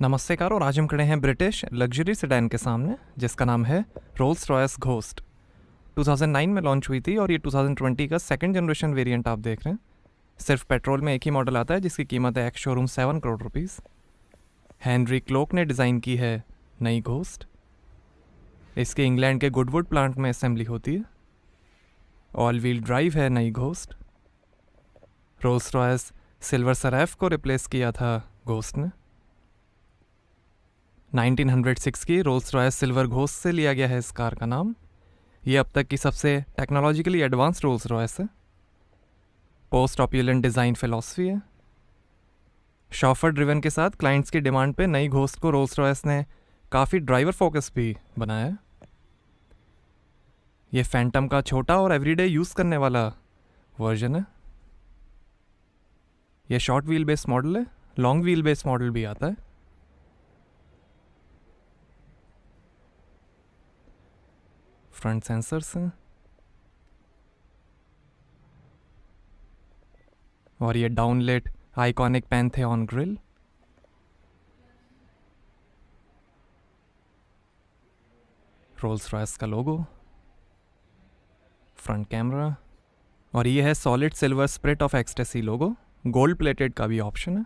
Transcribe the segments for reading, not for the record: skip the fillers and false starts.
नमस्ते कार, और आज हम खड़े हैं ब्रिटिश लग्जरी सेडान के सामने जिसका नाम है रोल्स रॉयस घोस्ट। 2009 में लॉन्च हुई थी और ये 2020 का सेकंड जनरेशन वेरिएंट आप देख रहे हैं। सिर्फ पेट्रोल में एक ही मॉडल आता है जिसकी कीमत है ex showroom 7 crore rupees. Henry Cloke ने डिज़ाइन की है नई घोस्ट। इसके इंग्लैंड के गुडवुड प्लांट में असेंबली होती है। ऑल व्हील ड्राइव है नई ghost. Rolls Royce silver Saraf को रिप्लेस किया था घोस्ट ने। 1906 की रोल्स रॉयस सिल्वर घोस्ट से लिया गया है इस कार का नाम। ये अब तक की सबसे टेक्नोलॉजिकली एडवांस रोल्स रॉयस है। पोस्ट ऑप्युलेंट डिज़ाइन फिलॉसफी है। शॉफर ड्रिवन के साथ क्लाइंट्स की डिमांड पे नई घोस्ट को रोल्स रॉयस ने काफ़ी ड्राइवर फोकस भी बनाया है। ये फैंटम का छोटा और एवरीडे यूज़ करने वाला वर्जन है। ये शॉर्ट व्हील बेस मॉडल है, लॉन्ग व्हील बेस मॉडल भी आता है। फ्रंट सेंसर्स हैं और ये डाउनलेट आइकॉनिक पैंथेऑन ग्रिल। रोल्स रॉयस का लोगो, फ्रंट कैमरा, और ये है solid silver spirit of ecstasy logo. Gold plated का भी ऑप्शन है।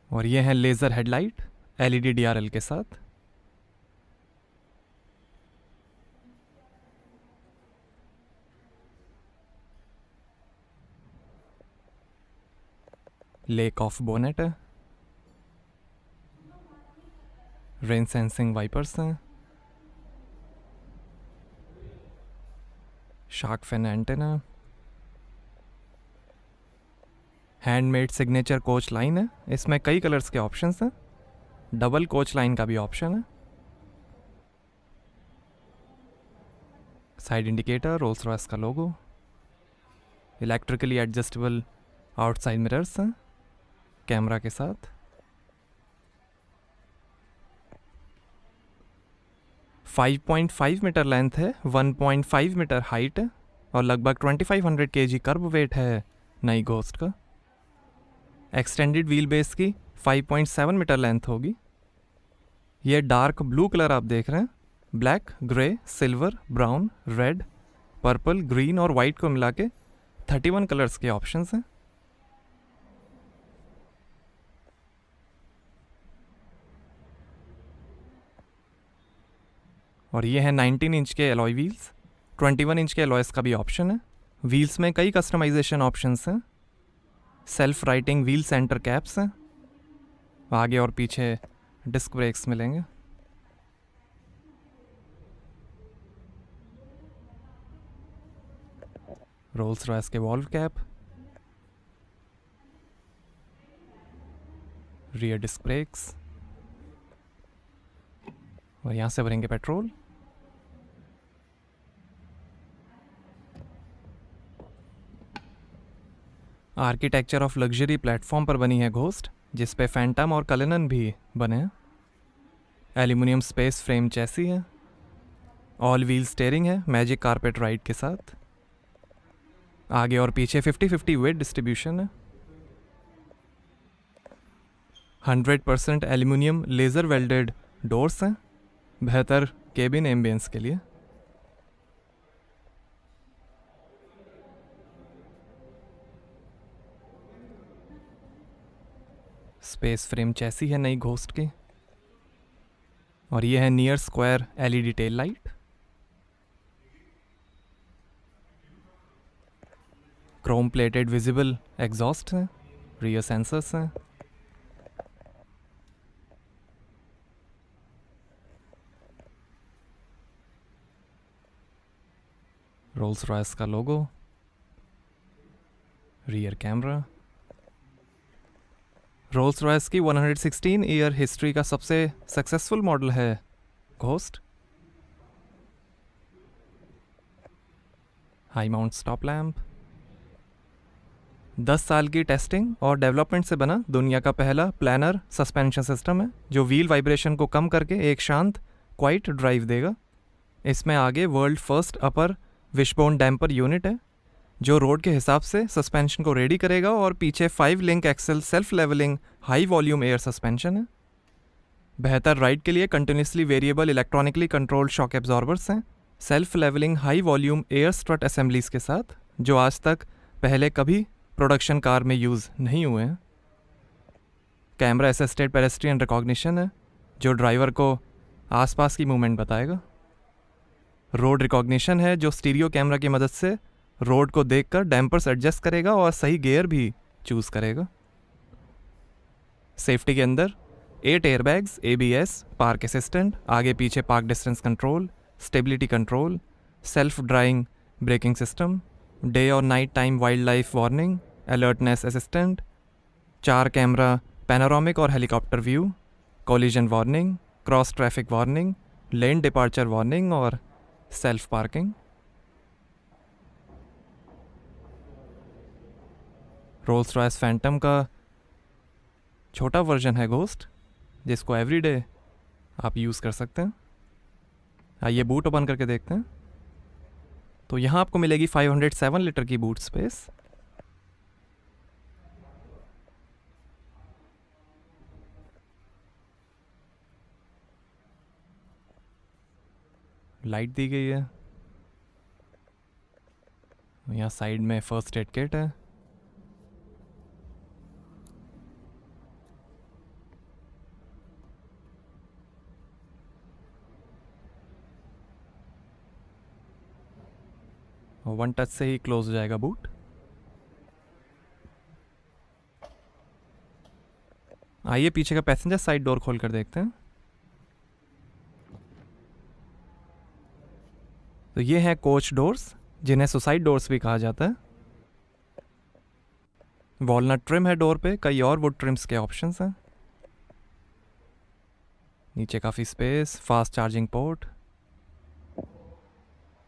और ये है लेज़र हेडलाइट एलईडी डीआरएल के साथ। लेक ऑफ बोनेट है। रेन सेंसिंग वाइपर्स हैं। Shark fin antenna. Handmade signature coach line है। इसमें कई कलर्स के ऑप्शंस हैं। डबल कोच लाइन का भी ऑप्शन है। साइड इंडिकेटर, रोल्स रॉयस का लोगो, इलेक्ट्रिकली एडजस्टेबल आउटसाइड मिरर्स हैं कैमरा के साथ। फाइव 5.5 मीटर लेंथ है, 1.5 मीटर हाइट है और लगभग 2500 kg कर्ब वेट है नई घोस्ट का। एक्सटेंडेड व्हील बेस की 5.7 मीटर लेंथ होगी। ये डार्क ब्लू कलर आप देख रहे हैं। Black, grey, silver, brown, red, purple, green और वाइट को मिला के 31 कलर्स के ऑप्शंस हैं। और ये है 19 इंच के एलॉय व्हील्स। 21 इंच के एलॉयस का भी ऑप्शन है। व्हील्स में कई कस्टमाइजेशन ऑप्शंस हैं। Self righting wheel centre caps हैं। आगे और पीछे डिस्क ब्रेक्स मिलेंगे। रोल्स रॉयस के valve cap, rear disc brakes, और यहाँ से भरेंगे petrol. Architecture of luxury platform पर बनी है घोस्ट, जिस पे फैंटम और कलिनन भी बने हैं। एल्यूमिनियम स्पेस फ्रेम चैसी है। ऑल व्हील स्टेयरिंग है मैजिक कारपेट राइड के साथ। आगे और पीछे 50-50 वेट डिस्ट्रीब्यूशन है। 100% एल्यूमिनियम लेज़र वेल्डेड डोर्स हैं बेहतर केबिन एम्बियंस के लिए। स्पेस फ्रेम चैसी है नई घोस्ट की। और ये है near square LED tail light. Chrome plated visible exhaust हैं। रियर सेंसर्स हैं। रोल्स रॉयस का लोगो, रियर कैमरा। रोल्स रॉयस की 116 ईयर हिस्ट्री का सबसे सक्सेसफुल मॉडल है ghost. High mount stop lamp. 10 साल की टेस्टिंग और डेवलपमेंट से बना दुनिया का पहला प्लानर सस्पेंशन सिस्टम है जो व्हील वाइब्रेशन को कम करके एक शांत क्वाइट ड्राइव देगा। इसमें आगे वर्ल्ड फर्स्ट अपर विशबोन डैम्पर यूनिट है जो रोड के हिसाब से सस्पेंशन को रेडी करेगा, और पीछे 5 link axle self levelling high volume air suspension है। बेहतर राइड के लिए continuously variable electronically controlled shock absorbers हैं, self levelling high volume air strut assemblies के साथ, जो आज तक पहले कभी प्रोडक्शन कार में यूज़ नहीं हुए हैं। कैमरा असिस्टेड पेडेस्ट्रियन रिकॉग्निशन है, जो ड्राइवर को आसपास की मूवमेंट बताएगा। रोड रिकॉग्निशन है, जो स्टीरियो कैमरा की मदद से रोड को देखकर डैम्पर्स एडजस्ट करेगा और सही गियर भी चूज़ करेगा। सेफ्टी के अंदर 8 एयरबैग्स, ABS, पार्क असिस्टेंट, आगे पीछे park distance control, stability control, self driving braking system, day और night time wild life warning, alertness assistant, 4 camera panoramic और helicopter view, collision warning, cross traffic warning, lane departure warning और self parking. Rolls Royce Phantom का छोटा version है ghost, जिसको everyday आप use कर सकते हैं। आइए बूट ओपन करके देखते हैं। तो यहाँ आपको मिलेगी 507 लीटर की बूट स्पेस। लाइट दी गई है। यहाँ साइड में फर्स्ट एड किट है। वन टच से ही क्लोज हो जाएगा बूट। आइए पीछे का पैसेंजर साइड डोर खोल कर देखते हैं। तो ये हैं कोच डोर्स, जिन्हें सुसाइड डोर्स भी कहा जाता है। वॉलनट ट्रिम है डोर पे, कई और वुड ट्रिम्स के ऑप्शंस हैं। नीचे काफ़ी space, fast charging port,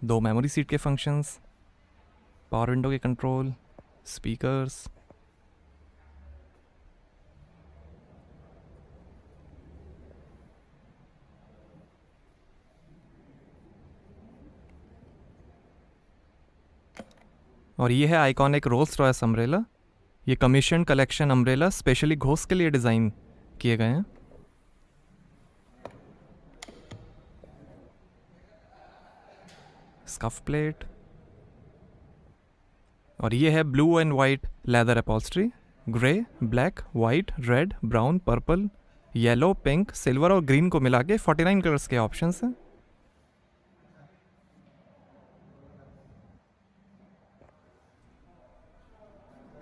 2 memory seat के फंक्शंस, पावर विंडो के कंट्रोल, स्पीकर्स। और ये है आइकॉनिक रोल्स रॉयस अम्ब्रेला। ये commission collection umbrella specially ghost के लिए डिज़ाइन किए गए हैं। स्कफ प्लेट, और ये है blue and white leather upholstery, grey, black, white, red, brown, purple, yellow, pink, silver और ग्रीन को मिला के 49 कलर्स के ऑप्शंस हैं।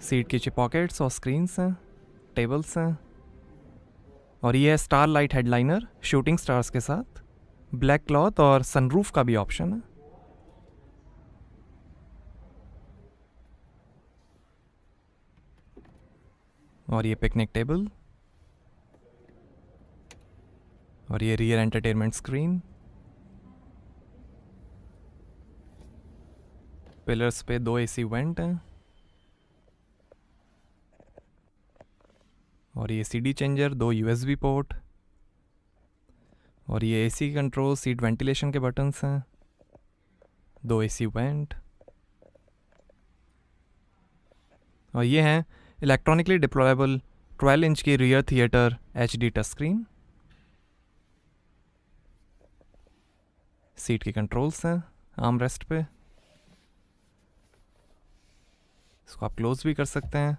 सीट की पॉकेट्स और स्क्रीन्स हैं, टेबल्स हैं। और ये है star light headliner shooting stars के साथ, ब्लैक क्लॉथ और सनरूफ का भी ऑप्शन है। और ये पिकनिक टेबल, और ये रियर एंटरटेनमेंट स्क्रीन। पिलर्स पे 2 AC वेंट हैं। और ये CD चेंजर, 2 USB पोर्ट, और ये AC कंट्रोल, सीट वेंटिलेशन के बटन्स हैं, 2 AC वेंट। और ये हैं इलेक्ट्रॉनिकली डिप्लॉयबल 12 इंच की rear theatre HD touch screen. Seat के कंट्रोल्स हैं आर्म रेस्ट पे, इसको आप क्लोज भी कर सकते हैं।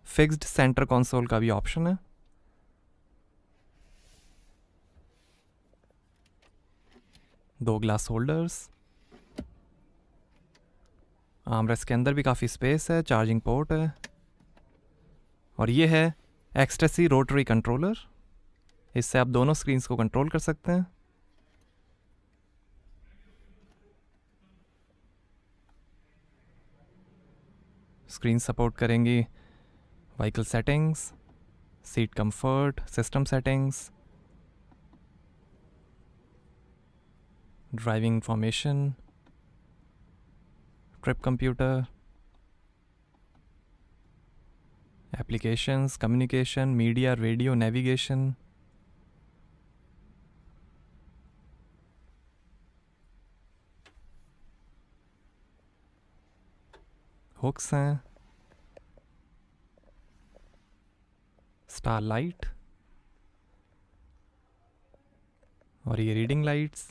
फिक्स्ड सेंटर कंसोल का भी ऑप्शन है। दो ग्लास होल्डर्स, आर्म रेस्ट के अंदर भी काफ़ी स्पेस है, चार्जिंग पोर्ट है। और ये है एक्सटेसी रोटरी कंट्रोलर, इससे आप दोनों स्क्रीन्स को कंट्रोल कर सकते हैं। स्क्रीन सपोर्ट करेंगी vehicle settings, seat comfort, system settings, driving information, trip computer, applications, communication, media, radio, navigation. Hooks हैं, स्टार लाइट और ये रीडिंग लाइट्स।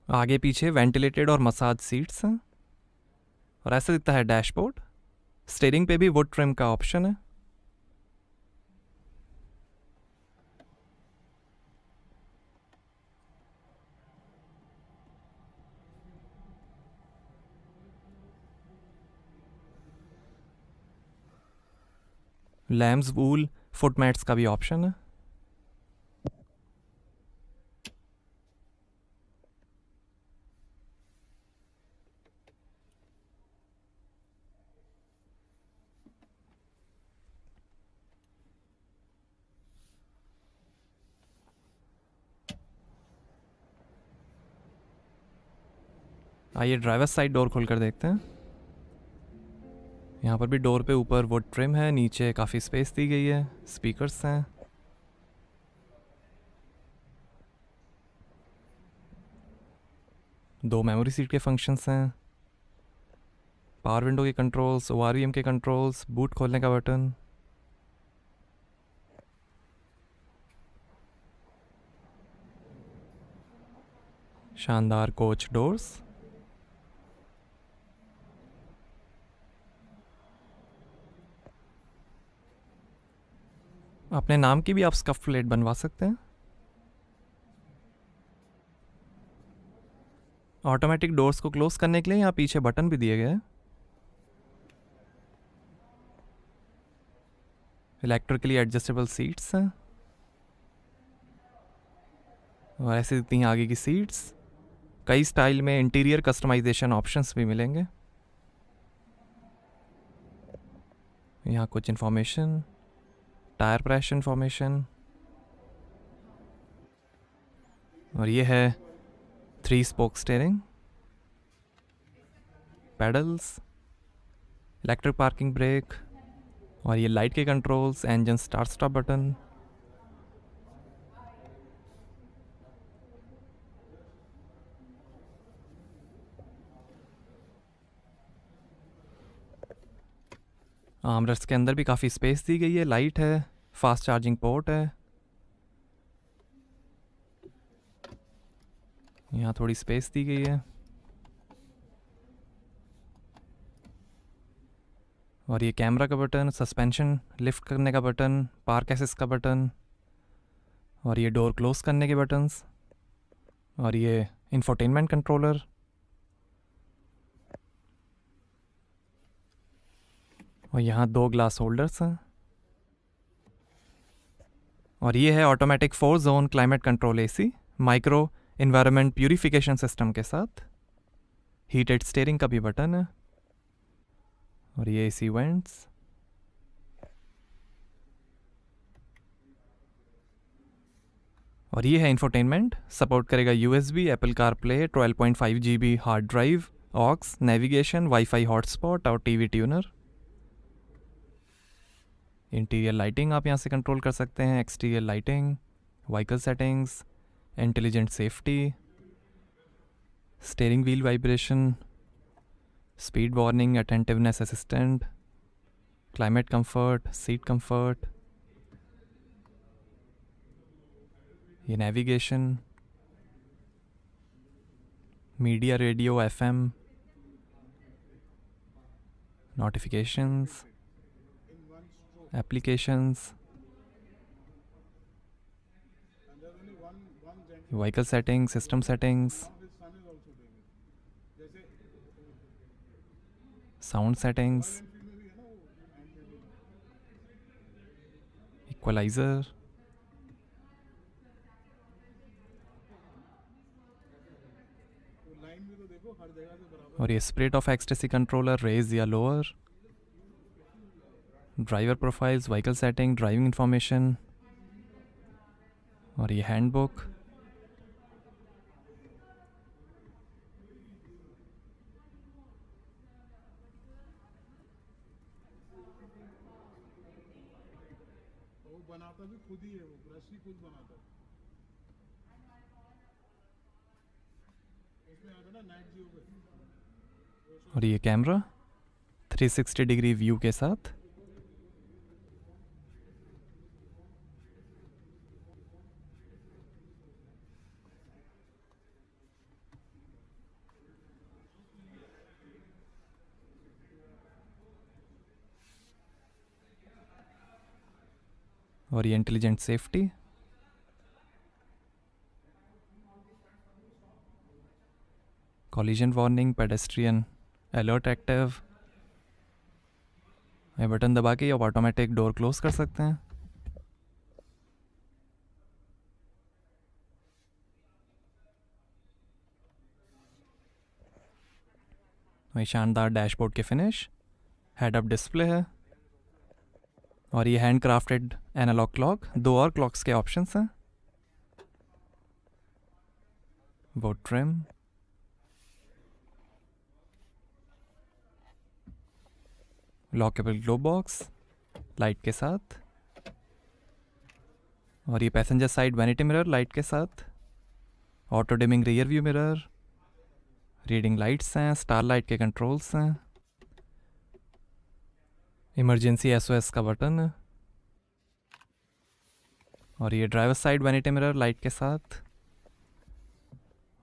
आगे पीछे वेंटिलेटेड और मसाज सीट्स हैं और ऐसे दिखता है डैशबोर्ड। स्टीयरिंग पे भी वुड ट्रिम का ऑप्शन है। लैम्स वूल फुट मैट्स का भी ऑप्शन है। आइए ड्राइवर साइड डोर खोलकर देखते हैं। यहाँ पर भी डोर पे ऊपर वुड ट्रिम है, नीचे काफ़ी स्पेस दी गई है, स्पीकर्स हैं। दो मेमोरी सीट के फंक्शंस हैं, पावर विंडो के कंट्रोल्स, ORVM के कंट्रोल्स, बूट खोलने का बटन। शानदार कोच डोर्स। अपने नाम की भी आप स्कफ प्लेट बनवा सकते हैं। ऑटोमेटिक डोर्स को क्लोज करने के लिए यहाँ पीछे बटन भी दिए गए हैं। इलेक्ट्रिकली एडजस्टेबल सीट्स हैं और ऐसे दिखती हैं आगे की सीट्स। कई स्टाइल में इंटीरियर कस्टमाइजेशन ऑप्शंस भी मिलेंगे। यहाँ कुछ इन्फॉर्मेशन, टायर प्रेशर इन्फॉर्मेशन, और ये है 3 spoke steering, pedals, electric parking brake और ये लाइट के controls, engine start stop button. Armrest के अंदर भी काफ़ी स्पेस दी गई है, लाइट है, फास्ट चार्जिंग पोर्ट है। यहाँ थोड़ी स्पेस दी गई है और ये कैमरा का बटन, सस्पेंशन लिफ्ट करने का बटन, पार्क असिस्ट का बटन और ये डोर क्लोज करने के बटन्स और ये इंफोटेनमेंट कंट्रोलर। और यहाँ 2 ग्लास होल्डर्स हैं और ये है automatic 4 zone climate control AC micro environment purification system के साथ। हीटेड स्टीयरिंग का भी बटन है और ये AC वेंट्स। और ये है इंफोटेनमेंट, सपोर्ट करेगा USB, Apple CarPlay, 12.5 GB hard drive, aux, navigation, wifi hotspot और TV ट्यूनर। इंटीरियर लाइटिंग आप यहाँ से कंट्रोल कर सकते हैं, exterior lighting, vehicle settings, intelligent safety, steering wheel vibration, speed warning, attentiveness assistant, climate comfort, seat comfort, ये navigation, media, radio, FM, notifications, applications, vehicle settings, system settings, sound settings, equaliser और ये split of ecstasy controller, raise या lower, driver profiles, vehicle setting, driving information और ये handbook. बनाता भी खुद ही है, वो ब्रश ही खुद बनाता है। उसमें आता ना नाइट जियो पे। और ये कैमरा 360 डिग्री व्यू के साथ। और ये intelligent safety. Collision warning, pedestrian alert active. ये बटन दबा के आप ऑटोमेटिक डोर क्लोज कर सकते हैं। ये शानदार डैशबोर्ड के फिनिश, हेड अप डिस्प्ले है। और ये हैंड क्राफ्टेड एनालॉग क्लॉक, 2 और क्लॉक्स के ऑप्शंस हैं। वो trim, lockable glove box light के साथ। और ये passenger side vanity mirror light के साथ। Auto dimming rear view mirror, reading lights हैं, स्टार लाइट के कंट्रोल्स हैं। इमरजेंसी एसओएस का बटन है। और ये driver side vanity mirror light के साथ।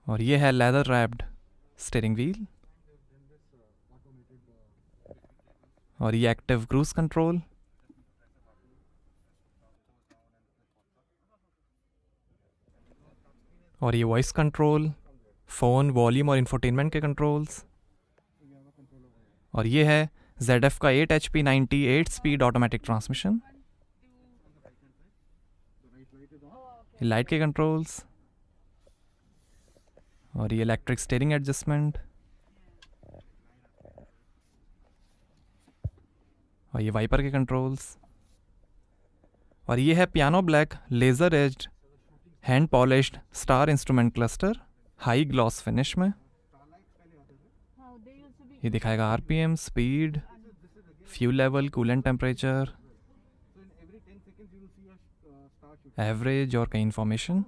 और ये है लेदर रैप्ड स्टीयरिंग व्हील। और ये एक्टिव क्रूज कंट्रोल। और ये वॉइस कंट्रोल, फ़ोन, वॉल्यूम और इंफोटेनमेंट के कंट्रोल्स। और ये है ZF का 8 HP 98 स्पीड ऑटोमेटिक ट्रांसमिशन। ये लाइट के कंट्रोल्स। और ये इलेक्ट्रिक स्टीयरिंग एडजस्टमेंट। और ये वाइपर के कंट्रोल्स। और ये है piano black laser aged hand polished star instrument cluster, high gloss finish में। ये दिखाएगा RPM, speed, fuel level, coolant temperature, average और कई इंफॉर्मेशन।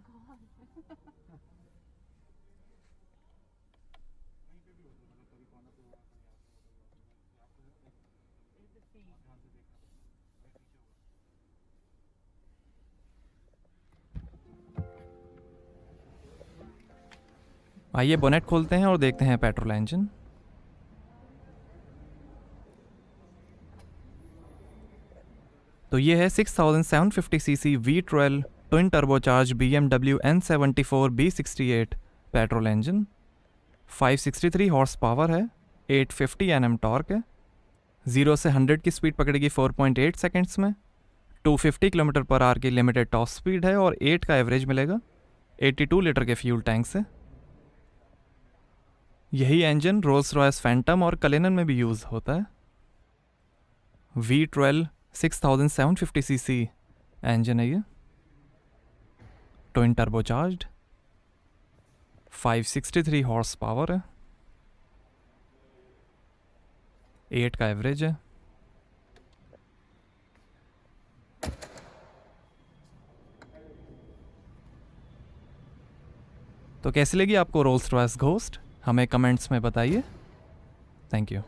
आइए बोनेट खोलते हैं और देखते हैं पेट्रोल इंजन। तो ये है 6750 CC V12 twin turbocharge BMW N74 B68 petrol engine. 563 horse power है, 850 Nm टॉर्क है। 0 से 100 की स्पीड पकड़ेगी 4.8 सेकेंड्स में। 250 km/h की लिमिटेड टॉप स्पीड है और 8 का एवरेज मिलेगा 82 लीटर के फ्यूल टैंक से। यही इंजन रोल्स रॉयस फैंटम और कलेनन में भी यूज़ होता है। V12 6750 सीसी इंजन है ये, ट्विन टर्बोचार्ज्ड, 563 हॉर्स पावर है, 8 का एवरेज है। तो कैसी लगी आपको रोल्स रॉयस घोस्ट? हमें कमेंट्स में बताइए। Thank you.